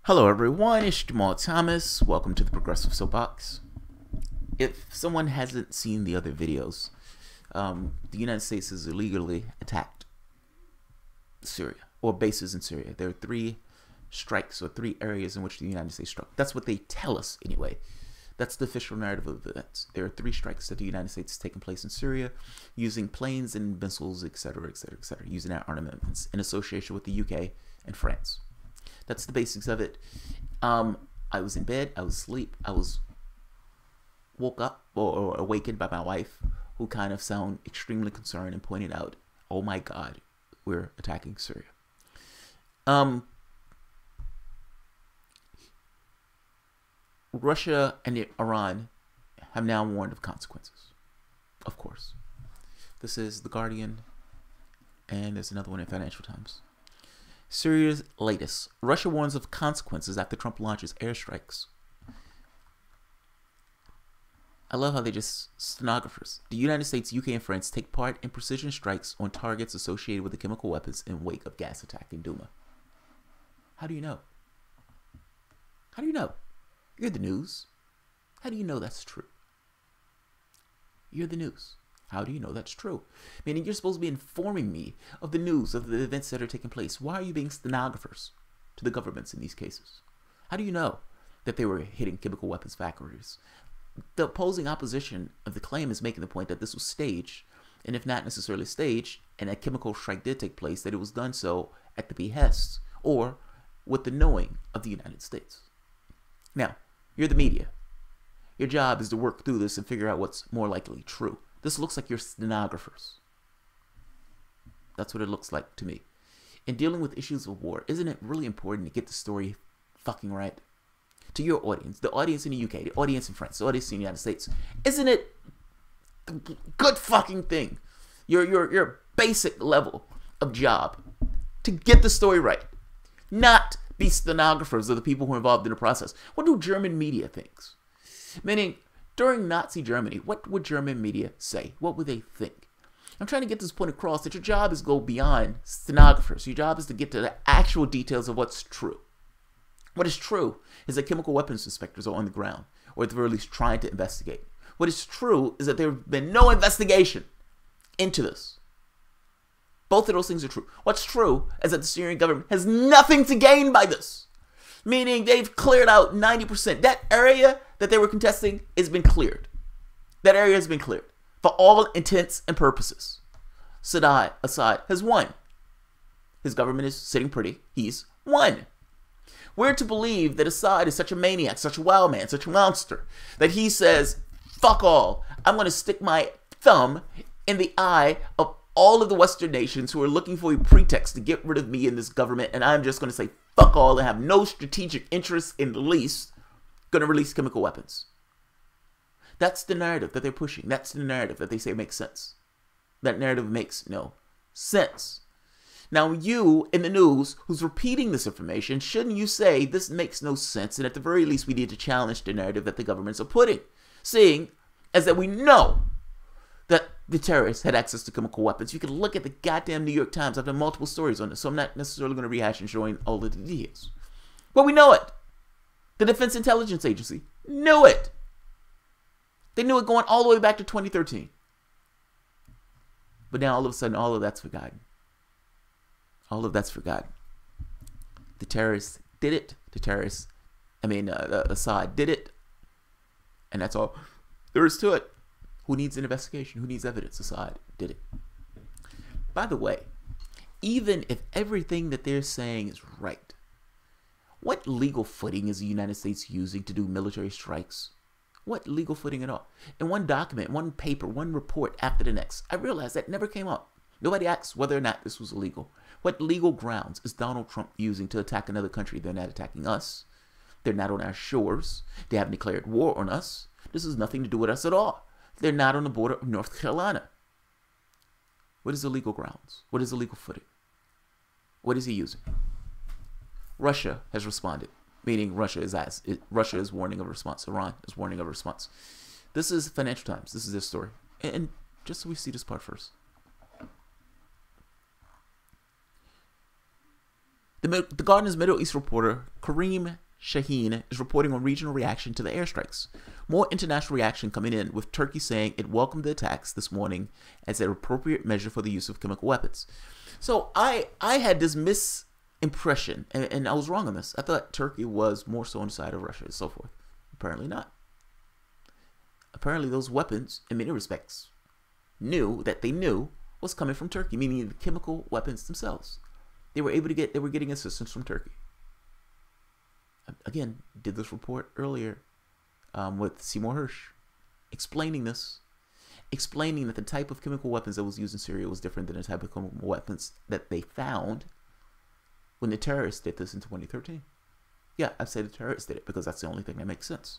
Hello everyone, it's Jamal Thomas. Welcome to the Progressive Soapbox. If someone hasn't seen the other videos, the United States has illegally attacked Syria, or bases in Syria. There are 3 strikes, or 3 areas in which the United States struck. That's what they tell us anyway. That's the official narrative of events. There are 3 strikes that the United States has taken place in Syria using planes and missiles, etc., etc., etc., using our armaments in association with the UK and France. That's the basics of it. I was in bed, I was asleep, I was woke up or awakened by my wife, who kind of sounded extremely concerned and pointed out, oh my God, we're attacking Syria. Russia and Iran have now warned of consequences, of course. This is The Guardian, and there's another one in Financial Times. Syria's latest. Russia warns of consequences after Trump launches airstrikes. I love how they just stenographers. The United States, UK, and France take part in precision strikes on targets associated with the chemical weapons in wake of gas attack in Duma. How do you know? How do you know? You're the news. How do you know that's true? You're the news. How do you know that's true? Meaning you're supposed to be informing me of the news, of the events that are taking place. Why are you being stenographers to the governments in these cases? How do you know that they were hitting chemical weapons factories? The opposing opposition of the claim is making the point that this was staged, and if not necessarily staged, and a chemical strike did take place, that it was done so at the behest or with the knowing of the United States. Now, you're the media. Your job is to work through this and figure out what's more likely true. This looks like you're stenographers. That's what it looks like to me. In dealing with issues of war, isn't it really important to get the story fucking right? To your audience, the audience in the UK, the audience in France, the audience in the United States, isn't it a good fucking thing? Your basic level of job to get the story right. Not be stenographers of the people who are involved in the process. What do German media think? Meaning, during Nazi Germany, what would German media say? What would they think? I'm trying to get this point across that your job is to go beyond stenographers. Your job is to get to the actual details of what's true. What is true is that chemical weapons inspectors are on the ground, or at the very least trying to investigate. What is true is that there have been no investigation into this. Both of those things are true. What's true is that the Syrian government has nothing to gain by this. Meaning they've cleared out 90%. That area that they were contesting has been cleared. That area has been cleared for all intents and purposes. Assad has won. His government is sitting pretty. He's won. We're to believe that Assad is such a maniac, such a wild man, such a monster, that he says, fuck all. I'm going to stick my thumb in the eye of all of the Western nations who are looking for a pretext to get rid of me in this government, and I'm just going to say fuck all and have no strategic interest in the least, going to release chemical weapons. That's the narrative that they're pushing. That's the narrative that they say makes sense. That narrative makes no sense. Now you in the news who's repeating this information, shouldn't you say this makes no sense, and at the very least we need to challenge the narrative that the governments are putting, seeing as that we know that the terrorists had access to chemical weapons. You can look at the goddamn New York Times. I've done multiple stories on this, so I'm not necessarily going to rehash and showing all of the details. But we know it. The Defense Intelligence Agency knew it. They knew it going all the way back to 2013. But now all of a sudden, all of that's forgotten. All of that's forgotten. The terrorists did it. Assad did it. And that's all there is to it. Who needs an investigation? Who needs evidence? Assad did it. By the way, even if everything that they're saying is right, what legal footing is the United States using to do military strikes? What legal footing at all? In one document, one paper, one report after the next, I realized that never came up. Nobody asked whether or not this was illegal. What legal grounds is Donald Trump using to attack another country? They're not attacking us. They're not on our shores. They haven't declared war on us. This has nothing to do with us at all. They're not on the border of North Carolina. What is the legal grounds? What is the legal footing? What is he using? Russia has responded, meaning Russia is warning of a response. Iran is warning of a response. This is Financial Times. This is their story. And just so we see this part first. The Guardian's Middle East reporter Kareem Shaheen is reporting on regional reaction to the airstrikes. More international reaction coming in, with Turkey saying it welcomed the attacks this morning as an appropriate measure for the use of chemical weapons. So I had this misimpression, and I was wrong on this. I thought Turkey was more so on the side of Russia and so forth. Apparently not. Apparently those weapons, in many respects, knew was coming from Turkey, meaning the chemical weapons themselves. They were getting assistance from Turkey. Again, did this report earlier with Seymour Hersh, explaining that the type of chemical weapons that was used in Syria was different than the type of chemical weapons that they found when the terrorists did this in 2013. Yeah, I say the terrorists did it because that's the only thing that makes sense.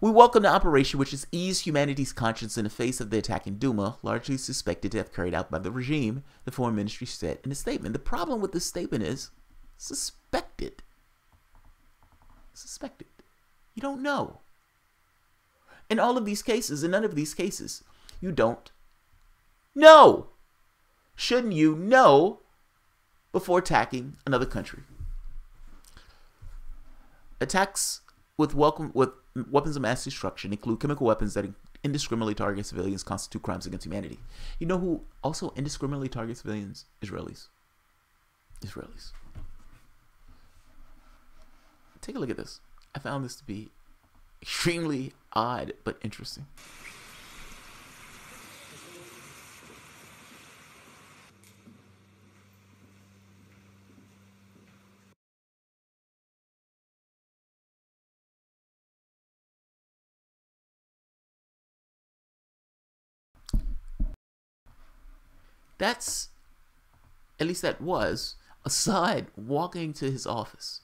We welcome the operation, which has eased humanity's conscience in the face of the attack in Duma, largely suspected to have carried out by the regime, the foreign ministry said in a statement. The problem with this statement is suspected. Suspected. You don't know. In all of these cases, in none of these cases, you don't know. Shouldn't you know before attacking another country? Attacks with weapons of mass destruction include chemical weapons that indiscriminately target civilians, constitute crimes against humanity. You know who also indiscriminately targets civilians? Israelis. Take a look at this. I found this to be extremely odd but interesting. That was Assad walking to his office.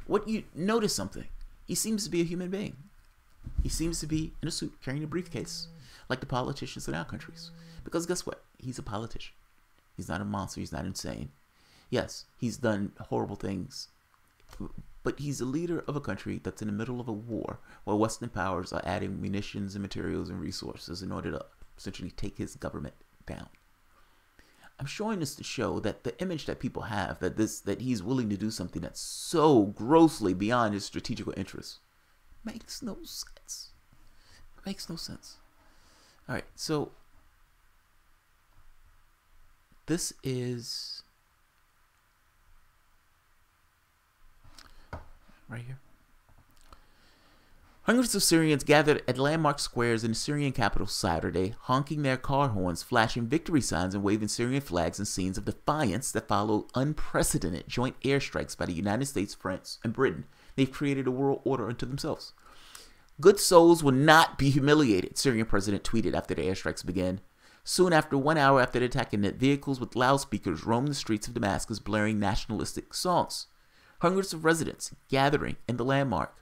What you notice something. He seems to be a human being. He seems to be in a suit, carrying a briefcase, like the politicians in our countries. Because guess what? He's a politician. He's not a monster. He's not insane. Yes, he's done horrible things. But he's a leader of a country that's in the middle of a war where Western powers are adding munitions and materials and resources in order to essentially take his government down. I'm showing this to show that the image that people have that he's willing to do something that's so grossly beyond his strategical interests makes no sense. Makes no sense. All right, so this is right here. Hundreds of Syrians gathered at landmark squares in the Syrian capital Saturday, honking their car horns, flashing victory signs, and waving Syrian flags in scenes of defiance that followed unprecedented joint airstrikes by the United States, France, and Britain. They've created a world order unto themselves. Good souls will not be humiliated, Syrian president tweeted after the airstrikes began. Soon after, 1 hour after the attack, vehicles with loudspeakers roamed the streets of Damascus, blaring nationalistic songs. Hundreds of residents gathering in the landmark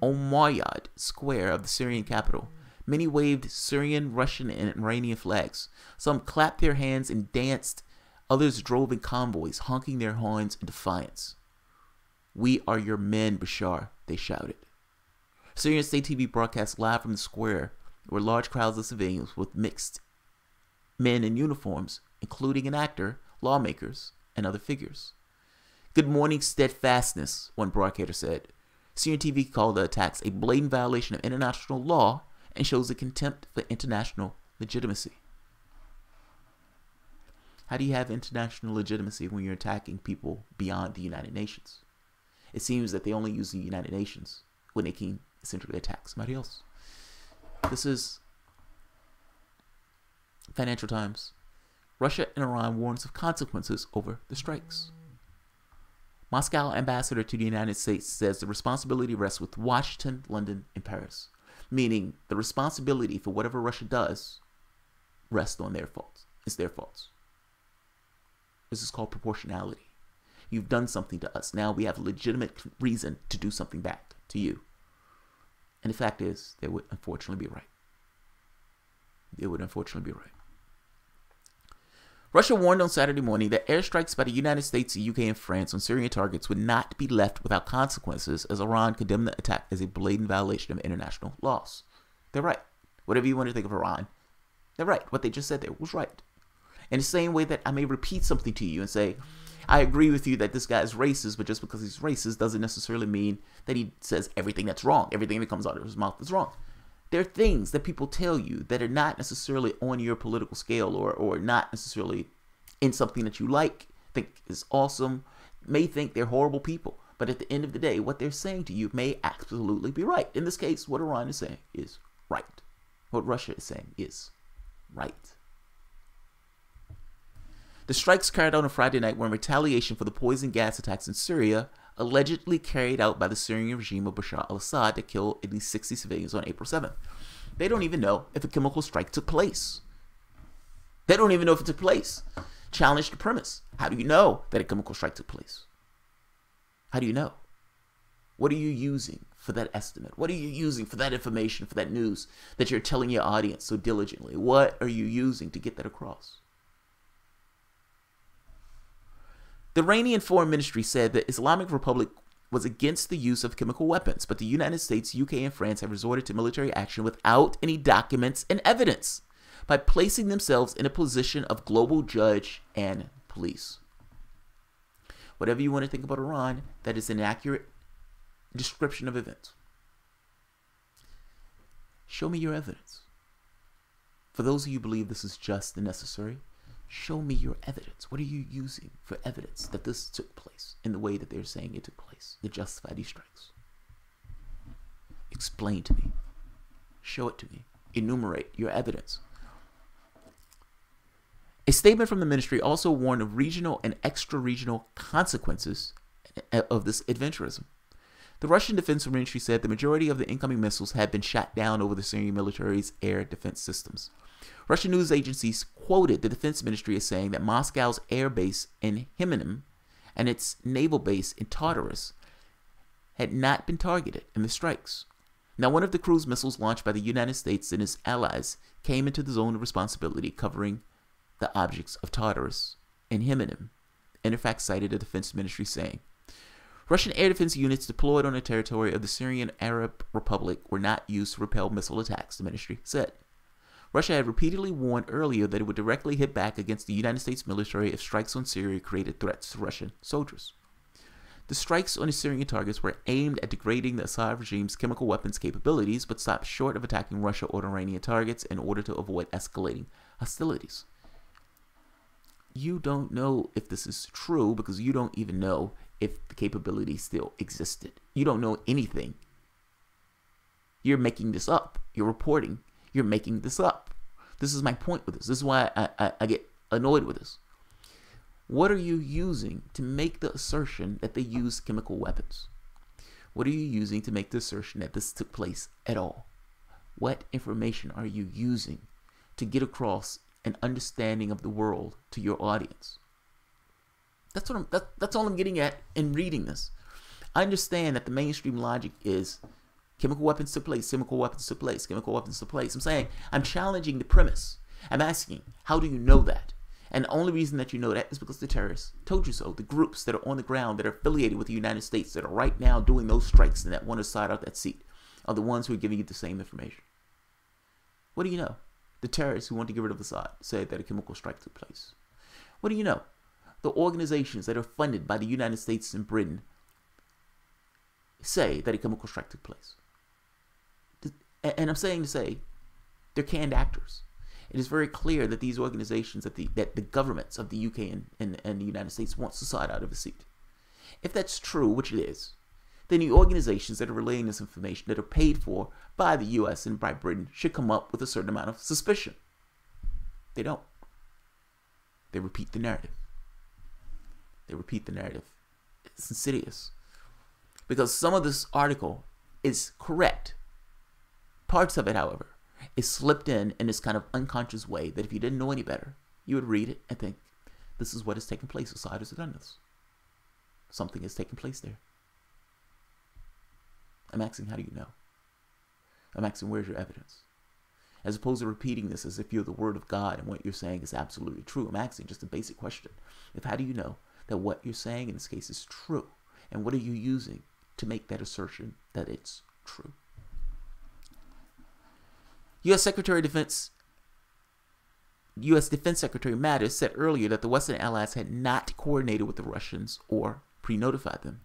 Umayyad Square of the Syrian capital. Many waved Syrian, Russian, and Iranian flags. Some clapped their hands and danced. Others drove in convoys, honking their horns in defiance. "We are your men, Bashar," they shouted. Syrian state TV broadcast live from the square where large crowds of civilians with mixed men in uniforms, including an actor, lawmakers, and other figures. "Good morning, steadfastness," one broadcaster said. Syrian TV called the attacks a blatant violation of international law and shows a contempt for international legitimacy. How do you have international legitimacy when you're attacking people beyond the United Nations? It seems that they only use the United Nations when they can essentially attack somebody else. This is Financial Times. Russia and Iran warns of consequences over the strikes. Moscow ambassador to the United States says the responsibility rests with Washington, London, and Paris, meaning the responsibility for whatever Russia does rests on their faults. It's their faults. This is called proportionality. You've done something to us. Now we have a legitimate reason to do something back to you. And the fact is, they would unfortunately be right. They would unfortunately be right. Russia warned on Saturday morning that airstrikes by the United States, the UK, and France on Syrian targets would not be left without consequences, as Iran condemned the attack as a blatant violation of international laws. They're right. Whatever you want to think of Iran, they're right. What they just said there was right. In the same way that I may repeat something to you and say, I agree with you that this guy is racist, but just because he's racist doesn't necessarily mean that he says everything that's wrong. Everything that comes out of his mouth is wrong. There are things that people tell you that are not necessarily on your political scale or not necessarily in something that you think is awesome, may think they're horrible people. But at the end of the day, what they're saying to you may absolutely be right. In this case, what Iran is saying is right. What Russia is saying is right. The strikes carried out on Friday night were in retaliation for the poison gas attacks in Syria, allegedly carried out by the Syrian regime of Bashar al-Assad that killed at least 60 civilians on April 7th. They don't even know if a chemical strike took place. They don't even know if it took place. Challenge the premise. How do you know that a chemical strike took place? How do you know? What are you using for that estimate? What are you using for that information, for that news that you're telling your audience so diligently? What are you using to get that across? The Iranian Foreign Ministry said the Islamic Republic was against the use of chemical weapons, but the United States, UK, and France have resorted to military action without any documents and evidence by placing themselves in a position of global judge and police. Whatever you want to think about Iran, that is an accurate description of events. Show me your evidence. For those of you who believe this is just and necessary, show me your evidence. What are you using for evidence that this took place in the way that they're saying it took place to justify these strikes? Explain to me. Show it to me. Enumerate your evidence. A statement from the ministry also warned of regional and extra-regional consequences of this adventurism. The Russian Defense Ministry said the majority of the incoming missiles had been shot down over the Syrian military's air defense systems. Russian news agencies quoted the Defense Ministry as saying that Moscow's air base in Hmeimim and its naval base in Tartarus had not been targeted in the strikes. Now, one of the cruise missiles launched by the United States and its allies came into the zone of responsibility covering the objects of Tartarus and Hmeimim, Interfax cited the Defense Ministry saying, Russian air defense units deployed on the territory of the Syrian Arab Republic were not used to repel missile attacks, the ministry said. Russia had repeatedly warned earlier that it would directly hit back against the United States military if strikes on Syria created threats to Russian soldiers. The strikes on the Syrian targets were aimed at degrading the Assad regime's chemical weapons capabilities, but stopped short of attacking Russia or Iranian targets in order to avoid escalating hostilities. You don't know if this is true because you don't even know if the capability still existed. You don't know anything. You're making this up. You're reporting. You're making this up. This is my point with this. This is why I get annoyed with this. What are you using to make the assertion that they use chemical weapons? What are you using to make the assertion that this took place at all? What information are you using to get across an understanding of the world to your audience? That's all I'm getting at in reading this. I understand that the mainstream logic is chemical weapons took place, chemical weapons took place, chemical weapons took place. I'm saying I'm challenging the premise. I'm asking, how do you know that? And the only reason that you know that is because the terrorists told you so. The groups that are on the ground that are affiliated with the United States that are right now doing those strikes and that want to side out that seat are the ones who are giving you the same information. What do you know? The terrorists who want to get rid of Assad said that a chemical strike took place. What do you know? The organizations that are funded by the United States and Britain say that a chemical strike took place. And I'm saying to say they're canned actors. It is very clear that these organizations, that the governments of the UK and the United States wants Assad out of a seat. If that's true, which it is, then the organizations that are relaying this information that are paid for by the US and by Britain should come up with a certain amount of suspicion. They don't. They repeat the narrative. They repeat the narrative. It's insidious. Because some of this article is correct. Parts of it, however, is slipped in this kind of unconscious way that if you didn't know any better, you would read it and think, this is what has taken place. Assad has done this. Something has taken place there. I'm asking, how do you know? I'm asking, where's your evidence? As opposed to repeating this as if you're the word of God and what you're saying is absolutely true. I'm asking just a basic question. How do you know that what you're saying in this case is true? And what are you using to make that assertion that it's true? U.S. Secretary of Defense U.S. Defense Secretary Mattis said earlier that the Western allies had not coordinated with the Russians or pre-notified them.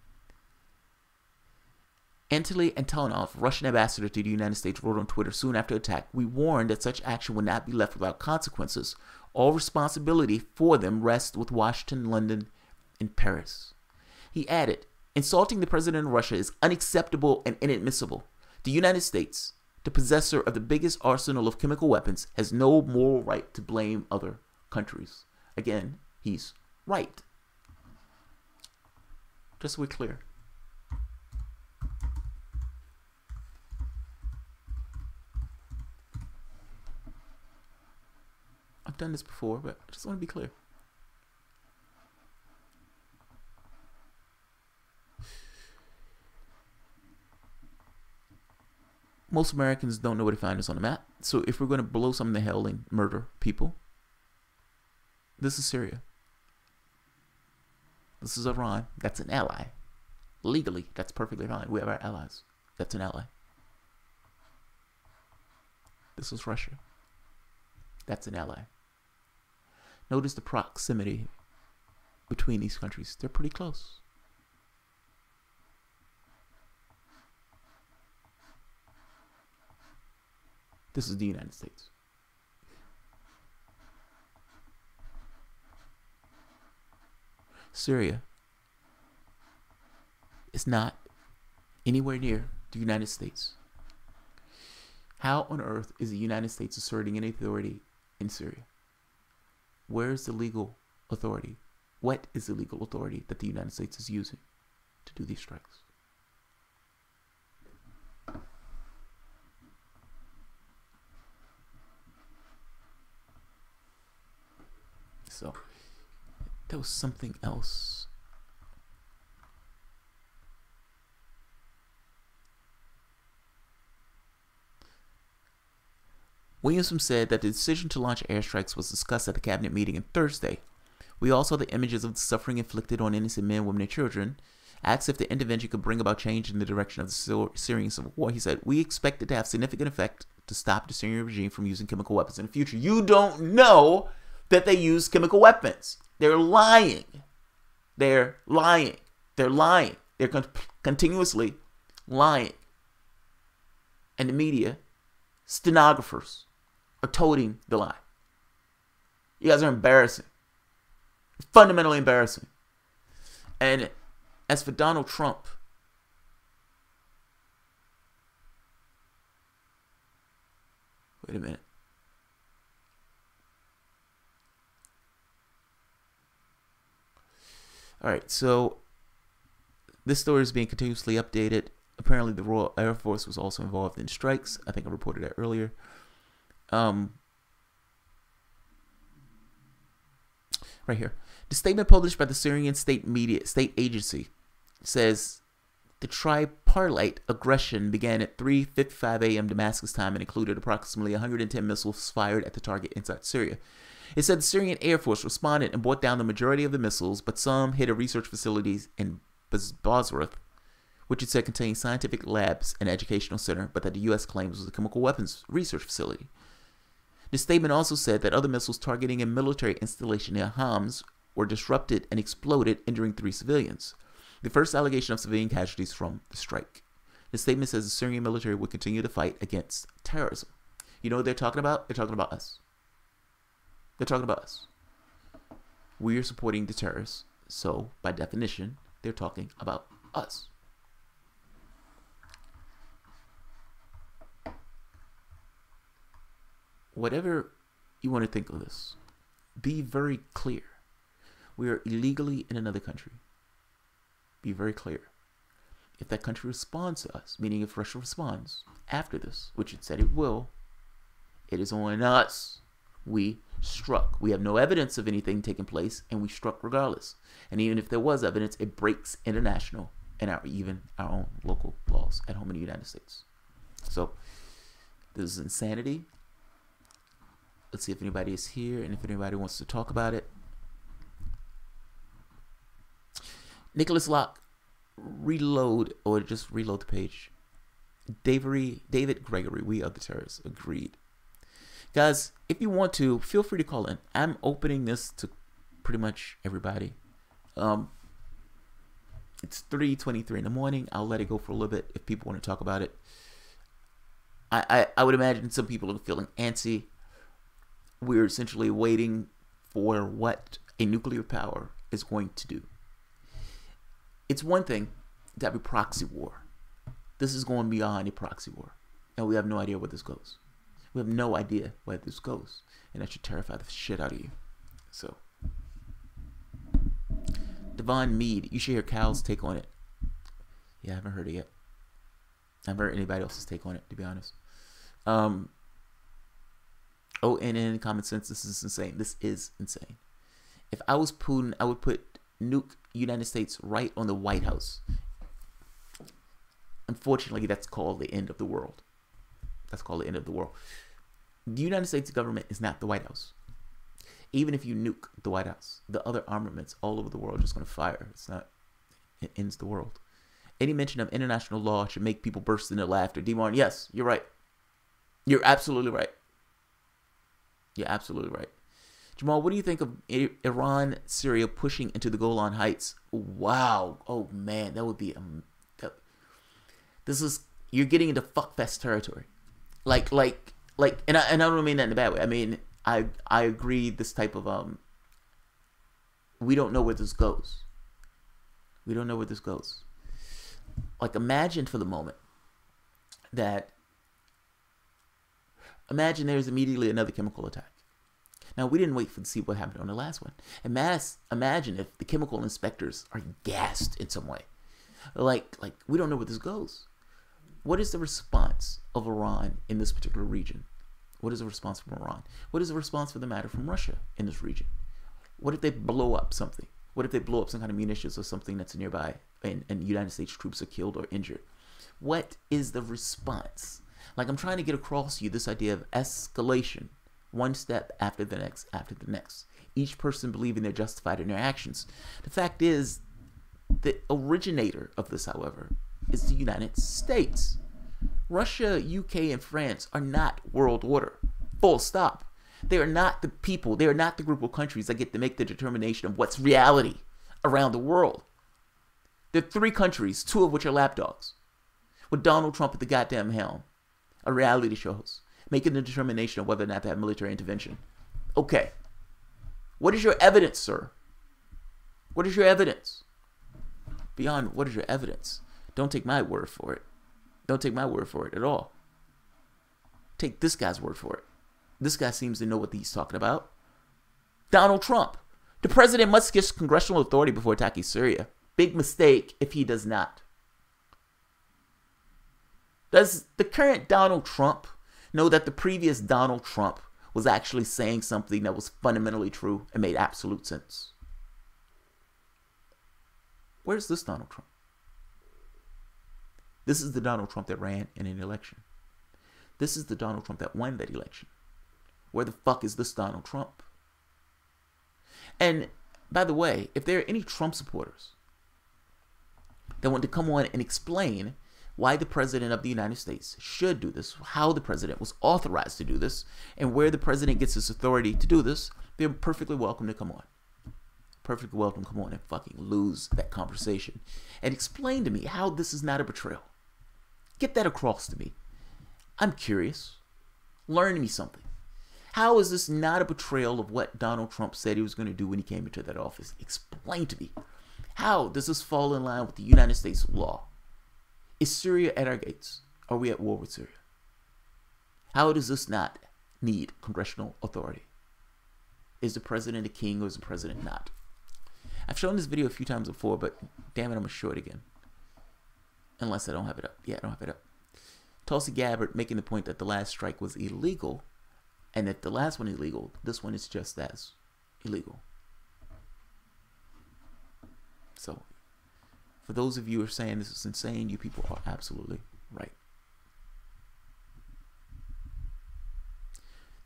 Anatoly Antonov, Russian ambassador to the United States, wrote on Twitter soon after the attack, "We warned that such action would not be left without consequences. All responsibility for them rests with Washington, London, and Paris." He added, "Insulting the president of Russia is unacceptable and inadmissible. The United States, the possessor of the biggest arsenal of chemical weapons, has no moral right to blame other countries." Again, he's right. Just so we're clear. I've done this before, but I just want to be clear. Most Americans don't know where to find us on the map. So if we're going to blow something to hell and murder people, this is Syria. This is Iran. That's an ally. Legally, that's perfectly fine. We have our allies. That's an ally. This is Russia. That's an ally. Notice the proximity between these countries. They're pretty close. This is the United States. Syria is not anywhere near the United States. How on earth is the United States asserting any authority in Syria? Where is the legal authority? What is the legal authority that the United States is using to do these strikes? So, there was something else. Williamson said that the decision to launch airstrikes was discussed at the cabinet meeting on Thursday. "We all saw the images of the suffering inflicted on innocent men, women, and children. Asked if the intervention could bring about change in the direction of the Syrian civil war, he said, "We expect it to have significant effect to stop the Syrian regime from using chemical weapons in the future." You don't know that they use chemical weapons. They're lying. They're lying. They're lying. They're continuously lying. And the media, stenographers, are toting the lie. You guys are embarrassing. Fundamentally embarrassing. And as for Donald Trump, wait a minute. All right, so this story is being continuously updated. Apparently, the Royal Air Force was also involved in strikes. I think I reported that earlier. Right here. The statement published by the Syrian state agency says the tripartite aggression began at 3:55 a.m. Damascus time and included approximately 110 missiles fired at the target inside Syria. It said the Syrian Air Force responded and brought down the majority of the missiles, but some hit a research facilities in Basra, which it said contained scientific labs and educational center, but that the U.S. claims was a chemical weapons research facility. The statement also said that other missiles targeting a military installation near Homs were disrupted and exploded, injuring 3 civilians. The first allegation of civilian casualties from the strike. The statement says the Syrian military would continue to fight against terrorism. You know what they're talking about? They're talking about us. They're talking about us. We are supporting the terrorists, so by definition, they're talking about us. Whatever you want to think of this, be very clear. We are illegally in another country. Be very clear. If that country responds to us, meaning if Russia responds after this, which it said it will, it is on us. We struck. We have no evidence of anything taking place, and we struck regardless. And even if there was evidence, it breaks international and even our own local laws at home in the United States. So this is insanity. Let's see if anybody is here and if anybody wants to talk about it. Nicholas Locke, reload the page. David Gregory, we are the terrorists, agreed. Guys, if you want to, feel free to call in. I'm opening this to pretty much everybody. It's 3:23 in the morning. I'll let it go for a little bit if people want to talk about it. I would imagine some people are feeling antsy. We're essentially waiting for what a nuclear power is going to do. It's one thing to have a proxy war. This is going beyond a proxy war. And we have no idea where this goes. We have no idea where this goes. And that should terrify the shit out of you. So, Devon Mead, you should hear Cal's take on it. Yeah, I haven't heard it yet. I haven't heard anybody else's take on it, to be honest. ONN, common sense, this is insane. This is insane. If I was Putin, I would put nuke United States right on the White House. Unfortunately, that's called the end of the world. That's called the end of the world. The United States government is not the White House. Even if you nuke the White House, the other armaments all over the world are just going to fire. It's not. It ends the world. Any mention of international law should make people burst into laughter. D-Martin, yes, you're right. You're absolutely right. You're absolutely right. Jamal, what do you think of Iran, Syria pushing into the Golan Heights? Wow. Oh, man, that would be... you're getting into fuckfest territory. And I don't mean that in a bad way. I mean, I agree this type of, we don't know where this goes. We don't know where this goes. Like, imagine for the moment imagine there's immediately another chemical attack. Now, we didn't wait to see what happened on the last one. Imagine if the chemical inspectors are gassed in some way. Like we don't know where this goes. What is the response of Iran in this particular region? What is the response from Iran? What is the response, for the matter, from Russia in this region? What if they blow up something? What if they blow up some kind of munitions or something that's nearby and United States troops are killed or injured? What is the response? Like, I'm trying to get across to you this idea of escalation, one step after the next, each person believing they're justified in their actions. The fact is, the originator of this, however, is the United States. Russia, UK, and France are not world order. Full stop. They are not the people, they are not the group of countries that get to make the determination of what's reality around the world. There are 3 countries, 2 of which are lapdogs, with Donald Trump at the goddamn helm, a reality show host, making the determination of whether or not to have military intervention. Okay. What is your evidence, sir? What is your evidence? Beyond what is your evidence? Don't take my word for it. Don't take my word for it at all. Take this guy's word for it. This guy seems to know what he's talking about. Donald Trump. The president must get congressional authority before attacking Syria. Big mistake if he does not. Does the current Donald Trump know that the previous Donald Trump was actually saying something that was fundamentally true and made absolute sense? Where's this Donald Trump? This is the Donald Trump that ran in an election. This is the Donald Trump that won that election. Where the fuck is this Donald Trump? And by the way, if there are any Trump supporters that want to come on and explain why the president of the United States should do this, how the president was authorized to do this, and where the president gets his authority to do this, they're perfectly welcome to come on. Perfectly welcome to come on and fucking lose that conversation and explain to me how this is not a betrayal. Get that across to me. I'm curious. Learn me something. How is this not a betrayal of what Donald Trump said he was going to do when he came into that office? Explain to me. How does this fall in line with the United States law? Is Syria at our gates? Are we at war with Syria? How does this not need congressional authority? Is the president a king or is the president not? I've shown this video a few times before, but damn it, I'm going to show it again. Unless I don't have it up. Yeah, I don't have it up. Tulsi Gabbard making the point that the last strike was illegal, and if the last one is illegal, this one is just as illegal. So, for those of you who are saying this is insane, you people are absolutely right.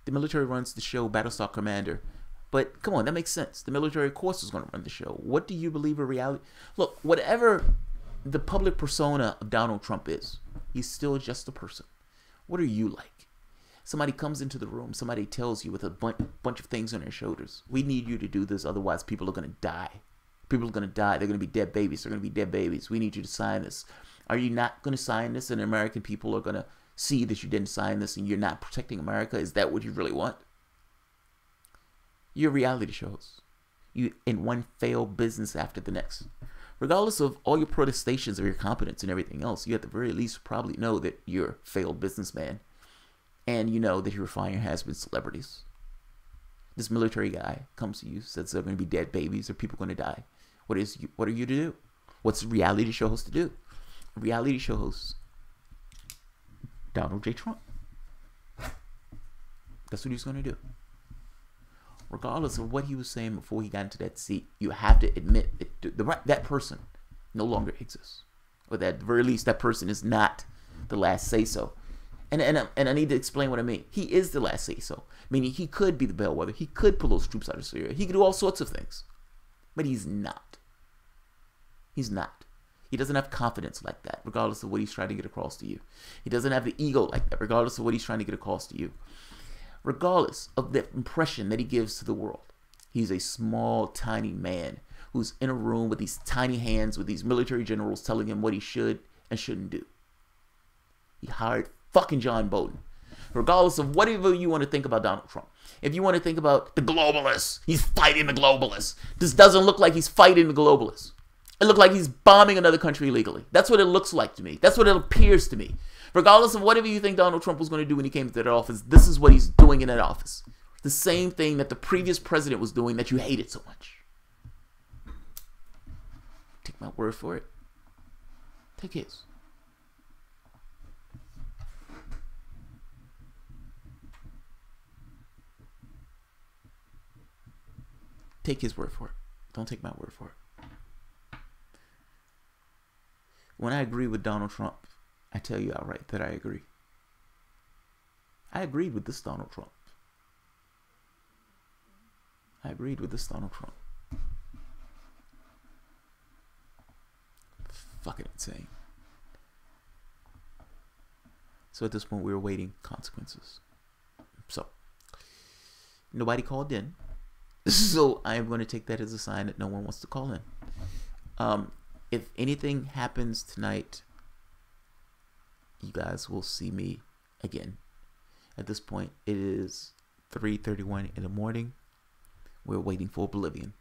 The military runs the show, Battlestar Commander. But come on, that makes sense. The military, of course, is going to run the show. What do you believe in reality? Look, whatever the public persona of Donald Trump is, he's still just a person. What are you like? Somebody comes into the room. Somebody tells you with a bunch of things on their shoulders. We need you to do this. Otherwise, people are going to die. People are going to die. They're going to be dead babies. They're going to be dead babies. We need you to sign this. Are you not going to sign this? And the American people are going to see that you didn't sign this and you're not protecting America. Is that what you really want? Your reality shows. You in one failed business after the next. Regardless of all your protestations of your competence and everything else, you at the very least probably know that you're a failed businessman. And you know that your fire has been celebrities. This military guy comes to you, says they're going to be dead babies or people going to die. What are you to do? What's a reality show host to do? A reality show host, Donald J. Trump. That's what he's going to do. Regardless of what he was saying before he got into that seat, you have to admit that that person no longer exists. Or that at the very least, that person is not the last say-so. And I need to explain what I mean. He is the last say-so. Meaning he could be the bellwether. He could pull those troops out of Syria. He could do all sorts of things. But he's not. He's not. He doesn't have confidence like that, regardless of what he's trying to get across to you. He doesn't have the ego like that, regardless of what he's trying to get across to you. Regardless of the impression that he gives to the world. He's a small, tiny man who's in a room with these tiny hands with these military generals telling him what he should and shouldn't do. He hired fucking John Bolton. Regardless of whatever you want to think about Donald Trump. If you want to think about the globalists, he's fighting the globalists. This doesn't look like he's fighting the globalists. It looks like he's bombing another country illegally. That's what it looks like to me. That's what it appears to me. Regardless of whatever you think Donald Trump was going to do when he came into that office, this is what he's doing in that office. The same thing that the previous president was doing that you hated so much. Take my word for it. Take his. Take his word for it. Don't take my word for it. When I agree with Donald Trump, I tell you outright that I agree. I agreed with this Donald Trump. I agreed with this Donald Trump. Fucking insane. So at this point, we were waiting consequences. So, nobody called in. So I am going to take that as a sign that no one wants to call in. If anything happens tonight, you guys will see me again. At this point, it is 3:31 in the morning. We're waiting for oblivion.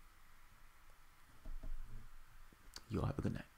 You all have a good night.